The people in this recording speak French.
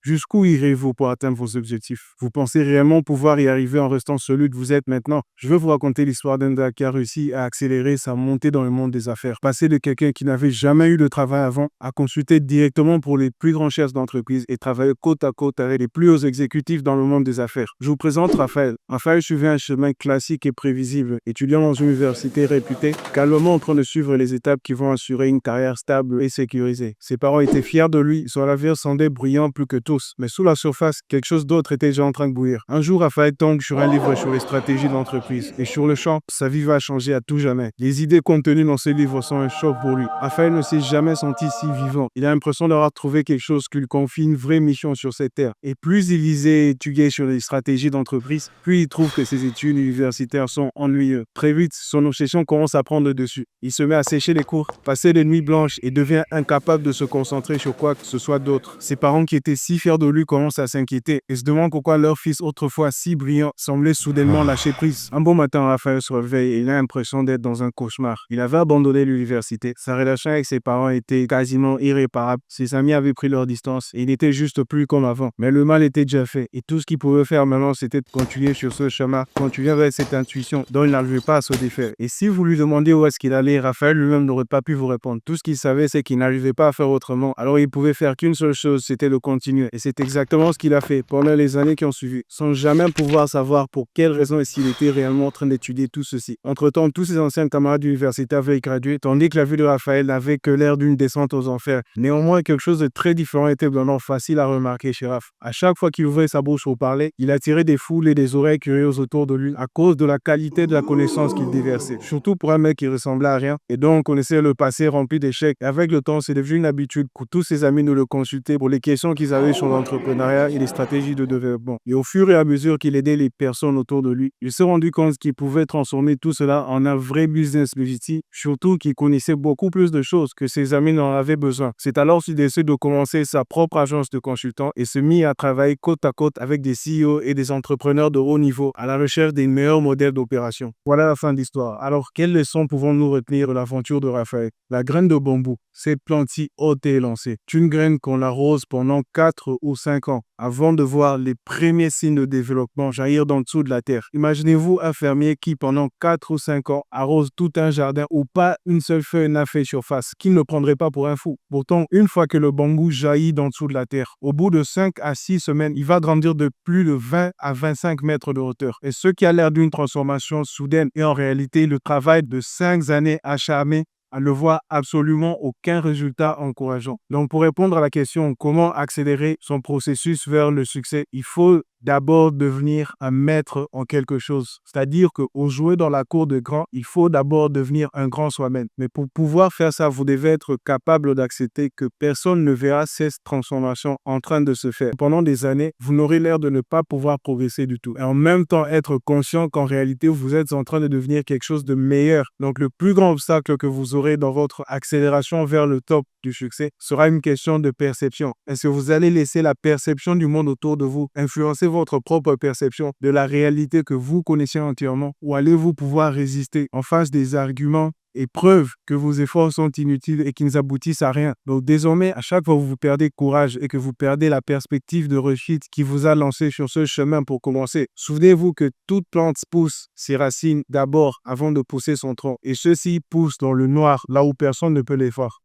Jusqu'où irez-vous pour atteindre vos objectifs? Vous pensez réellement pouvoir y arriver en restant celui que vous êtes maintenant? Je veux vous raconter l'histoire d'un gars qui a réussi à accélérer sa montée dans le monde des affaires. Passer de quelqu'un qui n'avait jamais eu de travail avant à consulter directement pour les plus grands chefs d'entreprise et travailler côte à côte avec les plus hauts exécutifs dans le monde des affaires. Je vous présente Raphaël. Raphaël suivait un chemin classique et prévisible, étudiant dans une université réputée, calmement en train de suivre les étapes qui vont assurer une carrière stable et sécurisée. Ses parents étaient fiers de lui, son avenir semblait brillant plus que tous. Mais sous la surface, quelque chose d'autre était déjà en train de bouillir. Un jour, Raphaël tombe sur un livre sur les stratégies d'entreprise. Et sur le champ, sa vie va changer à tout jamais. Les idées contenues dans ce livre sont un choc pour lui. Raphaël ne s'est jamais senti si vivant. Il a l'impression d'avoir trouvé quelque chose qui lui confie une vraie mission sur cette terre. Et plus il lisait et étudiait sur les stratégies d'entreprise, plus il trouve que ses études universitaires sont ennuyeuses. Très vite, son obsession commence à prendre le dessus. Il se met à sécher les cours, passer des nuits blanches et devient incapable de se concentrer sur quoi que ce soit d'autre. Ses parents qui étaient si fiers de lui commencent à s'inquiéter et se demandent pourquoi leur fils autrefois si brillant semblait soudainement lâcher prise. Un bon matin, Raphaël se réveille et il a l'impression d'être dans un cauchemar. Il avait abandonné l'université, sa relation avec ses parents était quasiment irréparable, ses amis avaient pris leur distance et il n'était juste plus comme avant. Mais le mal était déjà fait et tout ce qu'il pouvait faire maintenant c'était de continuer sur ce chemin, continuer avec cette intuition dont il n'arrivait pas à se défaire. Et si vous lui demandiez où est-ce qu'il allait, Raphaël lui-même n'aurait pas pu vous répondre. Tout ce qu'il savait c'est qu'il n'arrivait pas à faire autrement, alors il pouvait faire qu'une seule chose, c'était de continuer. Et c'est exactement ce qu'il a fait pendant les années qui ont suivi, sans jamais pouvoir savoir pour quelle raison et s'il était réellement en train d'étudier tout ceci. Entre-temps, tous ses anciens camarades d'université avaient gradué, tandis que la vie de Raphaël n'avait que l'air d'une descente aux enfers. Néanmoins, quelque chose de très différent était vraiment facile à remarquer chez Raph. À chaque fois qu'il ouvrait sa bouche pour parler, il attirait des foules et des oreilles curieuses autour de lui à cause de la qualité de la connaissance qu'il déversait. Surtout pour un mec qui ressemblait à rien et dont on connaissait le passé rempli d'échecs. Avec le temps, c'est devenu une habitude que tous ses amis ne le consultaient pour les questions qu'ils avaient sur l'entrepreneuriat et les stratégies de développement. Et au fur et à mesure qu'il aidait les personnes autour de lui, il s'est rendu compte qu'il pouvait transformer tout cela en un vrai business legitime, surtout qu'il connaissait beaucoup plus de choses que ses amis n'en avaient besoin. C'est alors qu'il décide de commencer sa propre agence de consultants et se mit à travailler côte à côte avec des CEO et des entrepreneurs de haut niveau à la recherche des meilleurs modèles d'opération. Voilà la fin de l'histoire. Alors, quelles leçons pouvons-nous retenir de l'aventure de Raphaël? La graine de bambou, cette plante si haute et élancée. C'est une graine qu'on arrose pendant 4 ou 5 ans avant de voir les premiers signes de développement jaillir d'en dessous de la terre. Imaginez-vous un fermier qui, pendant 4 ou 5 ans, arrose tout un jardin où pas une seule feuille n'a fait surface, qu'il ne prendrait pas pour un fou. Pourtant, une fois que le bambou jaillit d'en dessous de la terre, au bout de 5 à 6 semaines, il va grandir de plus de 20 à 25 mètres de hauteur. Et ce qui a l'air d'une transformation soudaine est en réalité le travail de 5 années acharnées à ne voir absolument aucun résultat encourageant. Donc, pour répondre à la question comment accélérer son processus vers le succès, il faut d'abord devenir un maître en quelque chose. C'est-à-dire qu'au jouer dans la cour de grand, il faut d'abord devenir un grand soi-même. Mais pour pouvoir faire ça, vous devez être capable d'accepter que personne ne verra cette transformation en train de se faire. Pendant des années, vous n'aurez l'air de ne pas pouvoir progresser du tout. Et en même temps, être conscient qu'en réalité, vous êtes en train de devenir quelque chose de meilleur. Donc, le plus grand obstacle que vous aurez dans votre accélération vers le top du succès sera une question de perception. Est-ce que vous allez laisser la perception du monde autour de vous influencer votre propre perception de la réalité que vous connaissez entièrement, ou allez-vous pouvoir résister en face des arguments et preuves que vos efforts sont inutiles et qu'ils n'aboutissent à rien? Donc désormais, à chaque fois que vous perdez courage et que vous perdez la perspective de réussite qui vous a lancé sur ce chemin pour commencer, souvenez-vous que toute plante pousse ses racines d'abord avant de pousser son tronc. Et ceci pousse dans le noir, là où personne ne peut les voir.